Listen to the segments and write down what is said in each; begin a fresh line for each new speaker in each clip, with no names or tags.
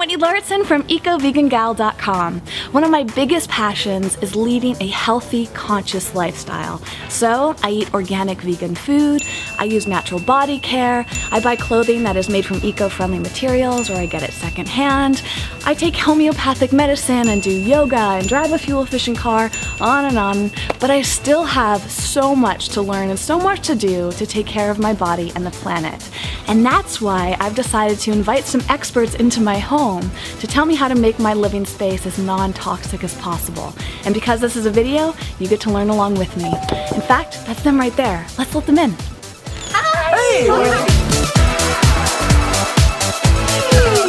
Whitney Lauritsen from EcoVeganGal.com. One of my biggest passions is leading a healthy, conscious lifestyle. So I eat organic vegan food, I use natural body care, I buy clothing that is made from eco-friendly materials or I get it secondhand, I take homeopathic medicine and do yoga and drive a fuel-efficient car, on and on. But I still have so much to learn and so much to do to take care of my body and the planet. And that's why I've decided to invite some experts into my home to tell me how to make my living space as non-toxic as possible. And because this is a video, you get to learn along with me. In fact, that's them right there. Let's let them in.
Hi! Hey!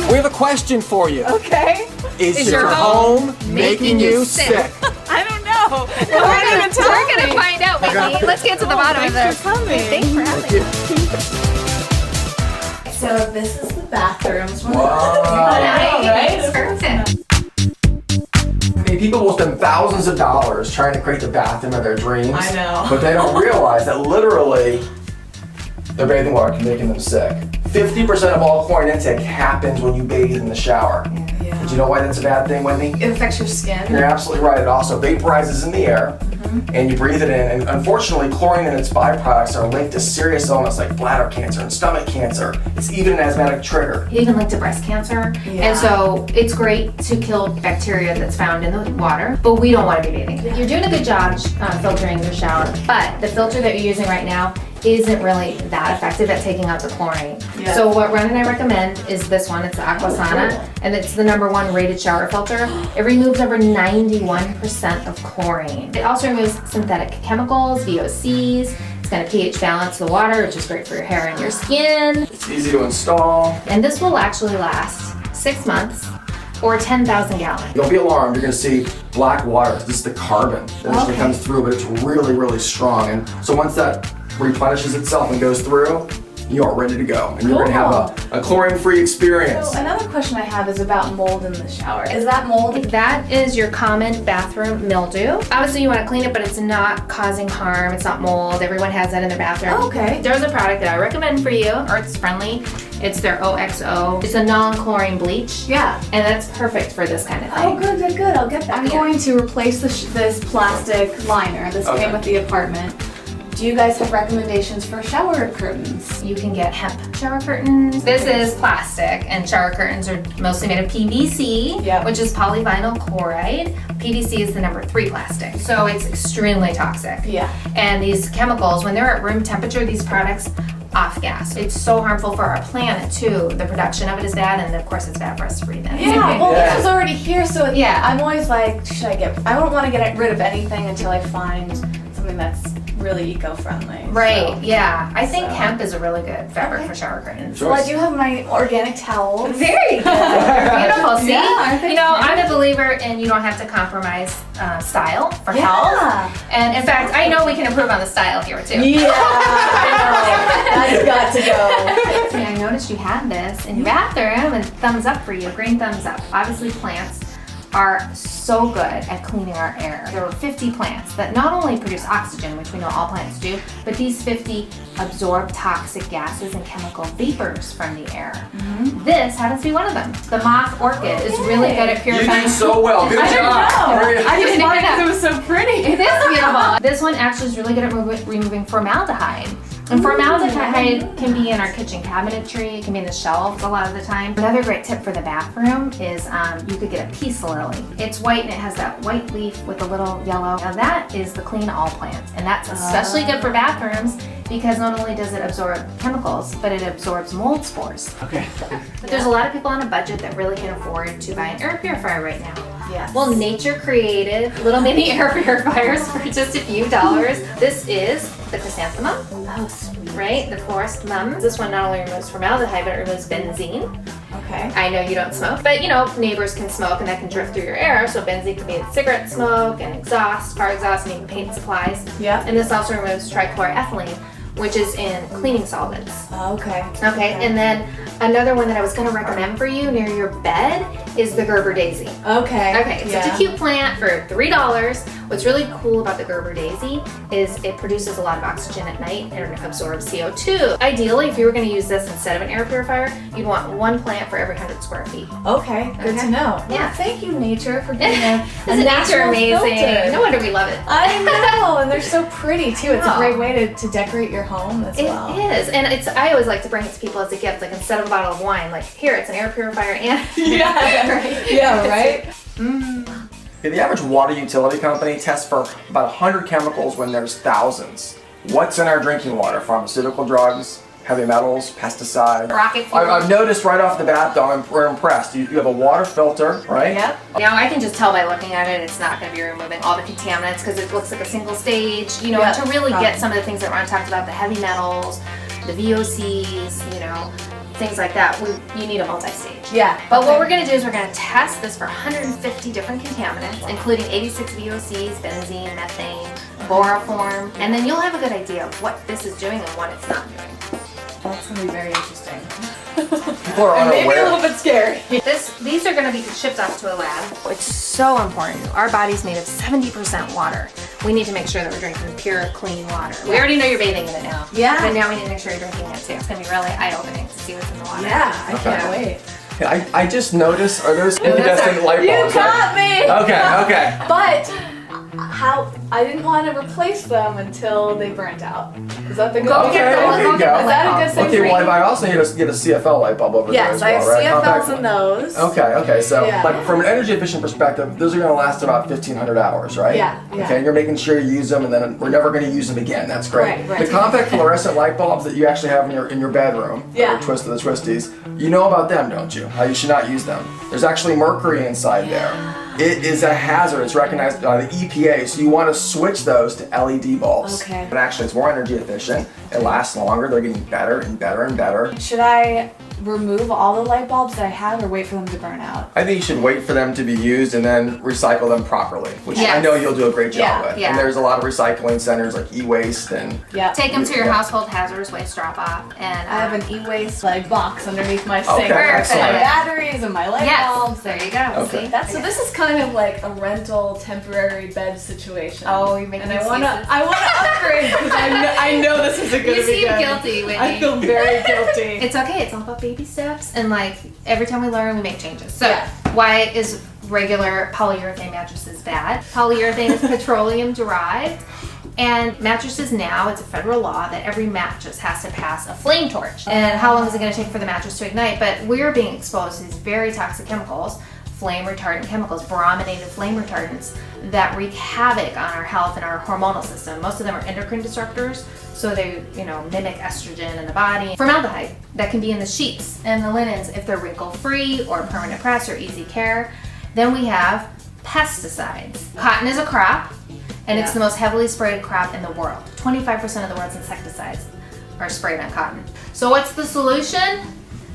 We have a question for you.
Okay.
Is your home making you sick?
I don't know.
We're gonna find out, Whitney. Let's get to the bottom of this.
Thanks for having me.
So this is the bathrooms.
Nice. Perfect.
I mean, people will spend thousands of dollars trying to create the bathroom of their dreams.
I know.
But they don't realize that literally their bathing water can make them sick. 50% of all chlorine intake happens when you bathe in the shower.
Yeah.
Do you know why that's a bad thing, Whitney?
It affects your skin.
You're absolutely right. It also vaporizes in the air, and you breathe it in. And unfortunately, chlorine and its byproducts are linked to serious illness like bladder cancer and stomach cancer. It's even an asthmatic trigger.
Even linked to breast cancer.
Yeah.
And so it's great to kill bacteria that's found in the water, but we don't want to be bathing. You're doing a good job filtering your shower, but the filter that you're using right now isn't really that effective at taking out the chlorine.
Yeah.
So what Ron and I recommend is this one. It's the Aquasana, and it's the #1 rated shower filter. It removes over 91% of chlorine. It also removes synthetic chemicals, VOCs. It's got a pH balance to the water, which is great for your hair and your skin.
It's easy to install.
And this will actually last 6 months or 10,000 gallons.
Don't be alarmed. You're going to see black water. This is the carbon that actually comes through, but it's really, really strong. And so once that replenishes itself and goes through, you are ready to go. And you're going to have a chlorine-free experience.
So another question I have is about mold in the shower. Is that mold?
That is your common bathroom mildew. Obviously you want to clean it, but it's not causing harm. It's not mold. Everyone has that in their bathroom.
Oh, okay.
There's a product that I recommend for you, or it's friendly. It's their OXO. It's a non-chlorine bleach.
Yeah.
And that's perfect for this kind of thing.
Oh, good. I'll get that. I'm
Yeah.
going to replace this plastic liner. This came with the apartment. Do you guys have recommendations for shower curtains?
You can get hemp shower curtains. This is plastic, and shower curtains are mostly made of PVC, which is polyvinyl chloride. PVC is the #3 plastic, so it's extremely toxic.
Yeah.
And these chemicals, when they're at room temperature, these products off-gas. It's so harmful for our planet too. The production of it is bad, and of course it's bad for us to breathe in.
Yeah, well, this is already here, so
Yeah.
I'm always like, I don't want to get rid of anything until I find something that's really eco-friendly.
Right,
So.
yeah. I think hemp is a really good fabric for shower curtains.
Well, I do have my organic towels.
Very good. You're beautiful. See,
Yeah,
you know, I'm a believer in you don't have to compromise style for health. And in fact, I know we can improve on the style here too.
Yeah, I know. That's got to go.
See, I noticed you had this in your bathroom, and thumbs up for you. Green thumbs up. Obviously, plants are so good at cleaning our air. There are 50 plants that not only produce oxygen, which we know all plants do, but these 50 absorb toxic gases and chemical vapors from the air. This happens to be one of them. The moth orchid is really good at
You
purifying.
did so well. Good job.
I just wanted because it was so pretty.
It is beautiful. This one actually is really good at removing formaldehyde. And formaldehyde can be in our kitchen cabinetry, it can be in the shelves a lot of the time. Another great tip for the bathroom is you could get a peace lily. It's white and it has that white leaf with a little yellow. Now that is the clean all plant, and that's especially good for bathrooms because not only does it absorb chemicals, but it absorbs mold spores.
Okay.
But there's a lot of people on a budget that really can afford to buy an air purifier right now.
Yes.
Well, nature created little mini air purifiers for just a few dollars. This is the chrysanthemum,
Oh, sweet.
right? The forest mum. This one not only removes formaldehyde, but it removes benzene.
Okay.
I know you don't smoke, but you know, neighbors can smoke and that can drift through your air. So benzene can be in cigarette smoke and exhaust, car exhaust, and even paint supplies.
Yeah.
And this also removes trichloroethylene, which is in cleaning solvents.
Okay.
Okay, and then another one that I was going to recommend for you near your bed is the Gerber daisy.
Okay.
Okay, it's a cute plant for $3. What's really cool about the Gerber Daisy is it produces a lot of oxygen at night and absorbs CO2. Ideally, if you were going to use this instead of an air purifier, you'd want one plant for every 100 square feet.
Okay, good to know.
Yeah.
Well, thank you, nature, for being a
Isn't nature
natural
amazing?
filter.
No wonder we love it.
I know, and they're so pretty too. It's a
Oh.
great way to decorate your home as well.
It is, and I always like to bring it to people as a gift. Like instead of a bottle of wine, like here it's an air purifier and
Yeah,
right?
Yeah, right?
Okay, the average water utility company tests for about 100 chemicals when there's thousands. What's in our drinking water? Pharmaceutical drugs, heavy metals, pesticides.
Rocket fuel.
I've noticed right off the bat, though, we're impressed. You have a water filter, right?
Yep.
Now I can just tell by looking at it, it's not going to be removing all the contaminants because it looks like a single stage. You know,
Yeah.
to really get some of the things that Ron talked about, the heavy metals, the VOCs, you know, things like that. You need a multi-stage.
Yeah.
But what we're going to do is we're going to test this for 150 different contaminants, including 86 VOCs, benzene, methane, boroform, and then you'll have a good idea of what this is doing and what it's not doing.
That's going to be very interesting.
People are
And maybe a
unaware.
little bit scary.
These are going to be shipped off to a lab. It's so important. Our body's made of 70% water. We need to make sure that we're drinking pure, clean water. We already know you're bathing in it now.
Yeah.
But now we need to make sure you're drinking it too. It's going to be really eye-opening to see what's in the water.
Yeah, I can't
Okay.
wait.
I just noticed, are those incandescent light
You
bulbs?
caught me!
Okay.
But I didn't want to replace them until they burnt out. Is that the good?
Go
Okay,
get the-
there you
go get
go.
the
Is that a good thing
Okay,
for
well,
you?
I also need to get a CFL light bulb over there
Yes,
as
I
well,
have
right?
CFLs
Compact
in those.
Okay, so,
Yeah.
but from an energy efficient perspective, those are gonna last about 1,500 hours, right?
Yeah.
Okay, and you're making sure you use them and then we're never gonna use them again, that's great.
Right.
The compact fluorescent light bulbs that you actually have in your bedroom,
Yeah.
the twist of the twisties, you know about them, don't you? How you should not use them. There's actually mercury inside there. It is a hazard, it's recognized by the EPA, so you wanna switch those to LED bulbs.
Okay.
But actually it's more energy efficient, it lasts longer, they're getting better and better and better.
Should I remove all the light bulbs that I have or wait for them to burn out?
I think you should wait for them to be used and then recycle them properly, which I
Yes.
know you'll do a great job
Yeah,
with.
yeah.
And there's a lot of recycling centers like e-waste and
Yeah.
Take them to your
Yeah.
household hazardous waste drop-off. And
I have an e-waste like box underneath my sink.
Okay,
with my
excellent.
batteries and my light
yes,
bulbs.
there you go.
Okay.
See?
So this is kind of like a rental temporary bed situation.
Oh, you're making
and I
excuses.
wanna upgrade because I know this isn't gonna
You
be
seem
good.
guilty, Whitney.
I feel very guilty.
It's okay. It's all about baby steps, and like every time we learn, we make changes. So,
Yeah.
why is regular polyurethane mattresses bad? Polyurethane is petroleum derived, and mattresses now, it's a federal law that every mattress has to pass a flame torch. And how long is it going to take for the mattress to ignite? But we're being exposed to these very toxic chemicals, flame retardant chemicals, brominated flame retardants that wreak havoc on our health and our hormonal system. Most of them are endocrine disruptors, so they, mimic estrogen in the body. Formaldehyde that can be in the sheets and the linens if they're wrinkle-free or permanent press or easy care. Then we have pesticides. Cotton is a crop, and it's the most heavily sprayed crop in the world. 25% of the world's insecticides are sprayed on cotton. So what's the solution?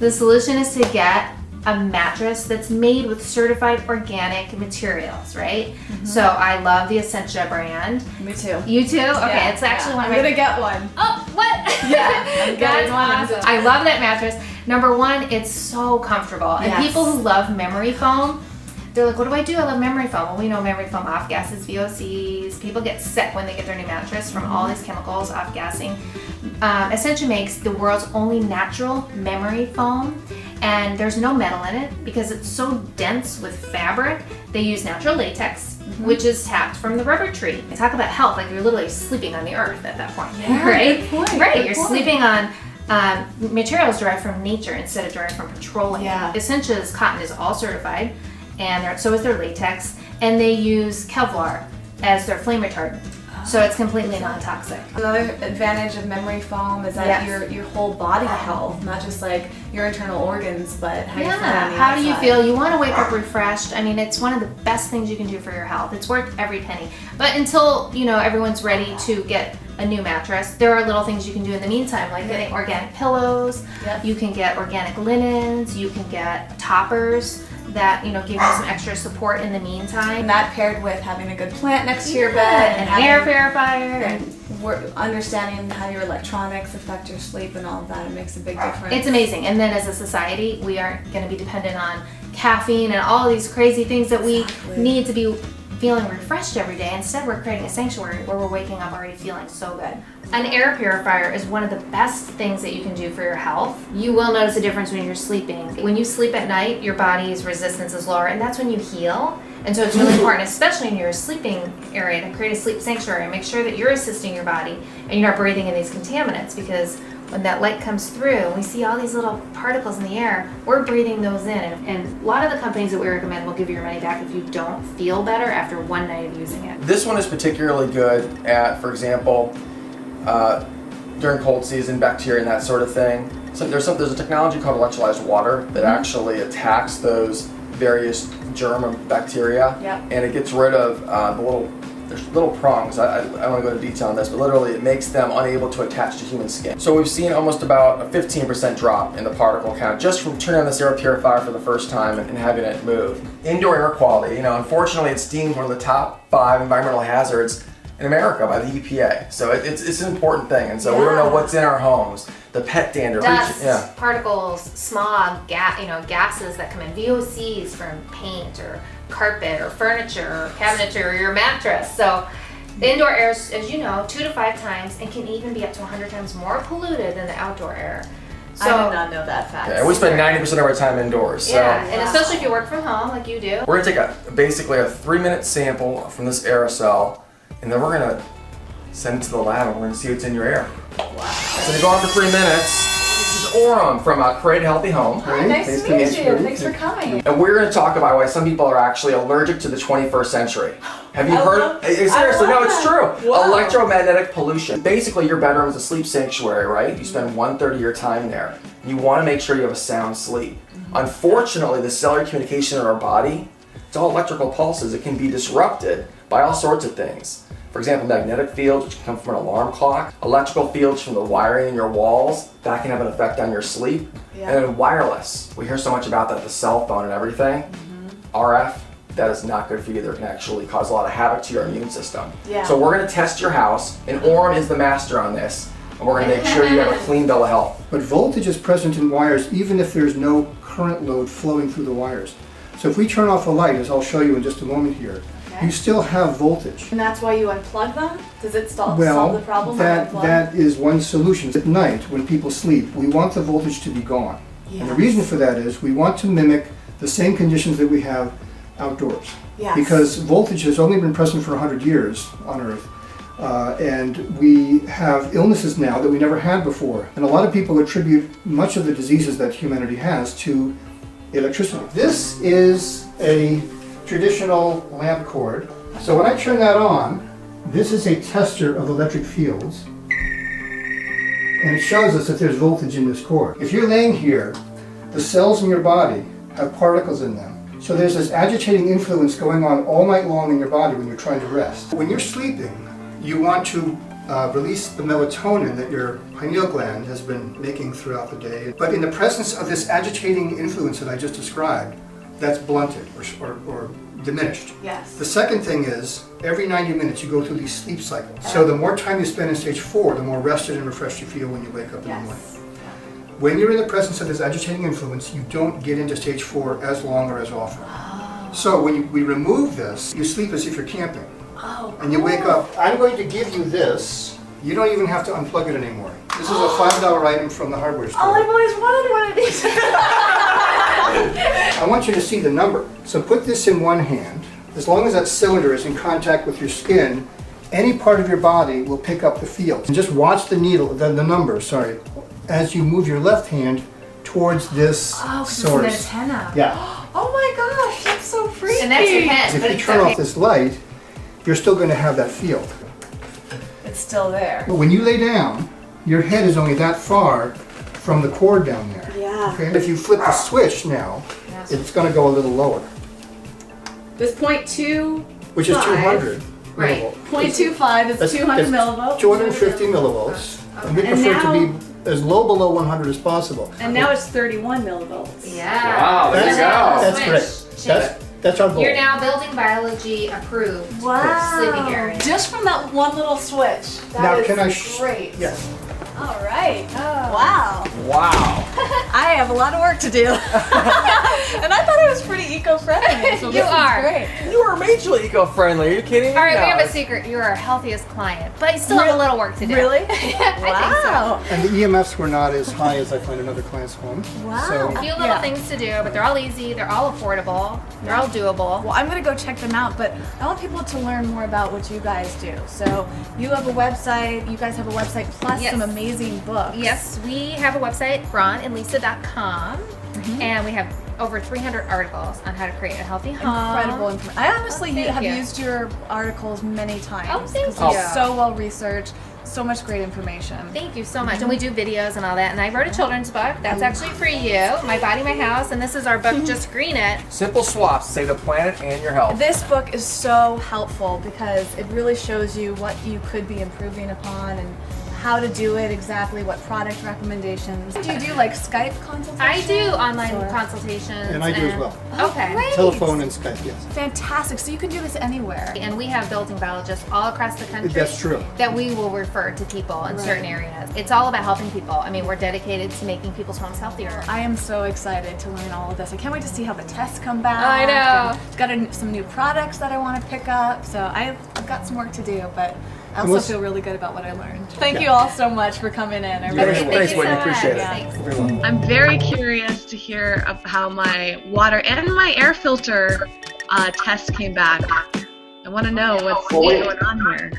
The solution is to get a mattress that's made with certified organic materials, right? So I love the Essentia brand.
Me too.
You too? Okay,
Yeah,
it's actually one
I'm
of my...
gonna get one.
Oh, what?
Yeah, I'm
That's
getting one.
awesome. I love that mattress. Number one, it's so comfortable. And
Yes.
people who love memory foam, they're like, what do I do? I love memory foam. Well, we know memory foam off-gasses VOCs. People get sick when they get their new mattress from all these chemicals off-gassing. Essentia makes the world's only natural memory foam, and there's no metal in it because it's so dense with fabric. They use natural latex, which is tapped from the rubber tree. They talk about health like you're literally sleeping on the earth at that point,
Yeah,
right?
good point,
Right,
good
you're
point.
sleeping on materials derived from nature instead of derived from petroleum.
Yeah.
Essentia's cotton is all certified, and so is their latex, and they use Kevlar as their flame retardant. So it's completely non-toxic.
Another advantage of memory foam is that
Yes.
your whole body health, not just like your internal organs, but how you feel on the
How do you
outside.
feel? You want to wake up refreshed. I mean, it's one of the best things you can do for your health. It's worth every penny. But until, everyone's ready to get a new mattress, there are little things you can do in the meantime, like getting organic pillows.
Yep.
You can get organic linens. You can get toppers that, give you some extra support in the meantime.
And that paired with having a good plant next to your bed
and
and
an air
having-
purifier.
and understanding how your electronics affect your sleep and all of that, it makes a big difference.
It's amazing. And then as a society, we aren't going to be dependent on caffeine and all these crazy things that we
Exactly.
need to be feeling refreshed every day. Instead, we're creating a sanctuary where we're waking up already feeling so good. An air purifier is one of the best things that you can do for your health. You will notice a difference when you're sleeping. When you sleep at night, your body's resistance is lower, and that's when you heal. And so it's really important, especially in your sleeping area, to create a sleep sanctuary. Make sure that you're assisting your body and you're not breathing in these contaminants, because when that light comes through, we see all these little particles in the air, we're breathing those in. And a lot of the companies that we recommend will give you your money back if you don't feel better after one night of using it.
This one is particularly good at, for example, during cold season, bacteria and that sort of thing. So there's a technology called electrolyzed water that actually attacks those various germ and bacteria, and it gets rid of there's little prongs. I don't want to go into detail on this, but literally it makes them unable to attach to human skin. So we've seen almost about a 15% drop in the particle count just from turning on this air purifier for the first time and having it move. Indoor air quality, unfortunately it's deemed one of the top 5 environmental hazards in America by the EPA. So it's an important thing, and so we don't know what's in our homes. The pet dander,
dust, particles, smog, gases that come in, VOCs from paint or carpet or furniture or cabinetry or your mattress. So indoor air is, as you know, 2 to 5 times and can even be up to 100 times more polluted than the outdoor air. So,
I did not know that fact.
Yeah, we spend 90% of our time indoors. So.
Yeah, and especially if you work from home like you do.
We're gonna take basically a 3-minute sample from this aerosol, and then we're gonna send it to the lab and we're gonna see what's in your air. Wow. So you go on for 3 minutes. This is Oram from Create a Healthy Home.
Hi, nice to meet you. Thanks for coming.
And we're going to talk about why some people are actually allergic to the 21st century. Have you heard? Seriously, no, it's true. Wow. Electromagnetic pollution. Basically, your bedroom is a sleep sanctuary, right? You spend 1/3 of your time there. You want to make sure you have a sound sleep. Unfortunately, the cellular communication in our body, it's all electrical pulses. It can be disrupted by all sorts of things. For example, magnetic fields, which can come from an alarm clock, electrical fields from the wiring in your walls, that can have an effect on your sleep. And then wireless, we hear so much about that, the cell phone and everything. RF, that is not good for you either. It can actually cause a lot of havoc to your immune system. So we're gonna test your house, and Oram is the master on this, and we're gonna make sure you have a clean bill of health.
But voltage is present in wires even if there's no current load flowing through the wires. So if we turn off a light, as I'll show you in just a moment here, you still have voltage.
And that's why you unplug them? Does it solve the problem?
That is one solution. At night, when people sleep, we want the voltage to be gone. And the reason for that is we want to mimic the same conditions that we have outdoors. Because voltage has only been present for 100 years on Earth. And we have illnesses now that we never had before. And a lot of people attribute much of the diseases that humanity has to electricity. This is a traditional lamp cord. So when I turn that on, this is a tester of electric fields, and it shows us that there's voltage in this cord. If you're laying here, the cells in your body have particles in them. So there's this agitating influence going on all night long in your body when you're trying to rest. When you're sleeping, you want to release the melatonin that your pineal gland has been making throughout the day. But in the presence of this agitating influence that I just described, that's blunted or diminished. The second thing is, every 90 minutes you go through these sleep cycles. So the more time you spend in stage 4, the more rested and refreshed you feel when you wake up in the morning. When you're in the presence of this agitating influence, you don't get into stage 4 as long or as often. So when we remove this, you sleep as if you're camping. And you wake up. I'm going to give you this. You don't even have to unplug it anymore. This is a $5 item from the hardware store.
Oh, I've always wanted one of these.
I want you to see the number. So put this in one hand. As long as that cylinder is in contact with your skin, any part of your body will pick up the field. And just watch the needle, the number, as you move your left hand towards this source.
It's an antenna.
Oh my gosh, that's so freaky.
And that's your head.
If you turn off this light, you're still going to have that field.
It's still there.
But when you lay down, your head is only that far from the cord down there. Okay? If you flip the switch now, it's going to go a little lower.
This 0.2,
which is 200
Right.
millivolts.
0.25 is 200 millivolts.
250 millivolts. And we prefer to be as low below 100 as possible.
And now it's 31 millivolts.
Wow, there you go.
That's great. That's our goal.
You're now building biology approved sleeping area.
Just from that one little switch.
Now,
That
can I
is great.
Yes.
All right. Wow.
Wow.
I have a lot of work to do. And I thought it was pretty eco-friendly. So
You are.
Great.
You are amazing.
hugely eco-friendly. Are you kidding me?
All right,
No,
we have a
it's-
secret. You're our healthiest client, but you still have a little work to do.
Really?
I think so.
And the EMFs were not as high as I find in other clients' homes.
Wow.
So
A few little things to do, but they're all easy. They're all affordable. They're all doable.
Well, I'm gonna go check them out, but I want people to learn more about what you guys do. So you have a website, you guys have a website plus
Yes.
some amazing books.
Yes, we have a website, ronandlisa.com, and we have over 300 articles on how to create a healthy home.
Incredible information. I honestly
Oh, thank
have
you.
used your articles many times.
Oh, thank
'cause they're
you.
so well researched, so much great information.
Thank you so much. And we do videos and all that. And I wrote a children's book. That's actually for you. My Body, My House. And this is our book, Just Green It.
Simple swaps save the planet and your health.
This book is so helpful because it really shows you what you could be improving upon and how to do it exactly, what product recommendations. Do you do like Skype consultations?
I do online
Or-
consultations.
And I do as well.
Okay.
Great.
telephone and Skype, yes.
Fantastic. So you can do this anywhere.
And we have built-in biologists all across the country.
That's true.
That we will refer to people in certain areas. It's all about helping people. I mean, we're dedicated to making people's homes healthier.
I am so excited to learn all of this. I can't wait to see how the tests come back.
I know.
And got some new products that I want to pick up. So I've got some work to do, but I also
let's-
feel really good about what I learned. Thank you all so much for coming in. I really
Thanks,
appreciate
Whitney.
so
Appreciate
much.
it.
Thanks.
Everyone.
I'm very curious to hear of how my water and my air filter test came back. I want to know what's going on here.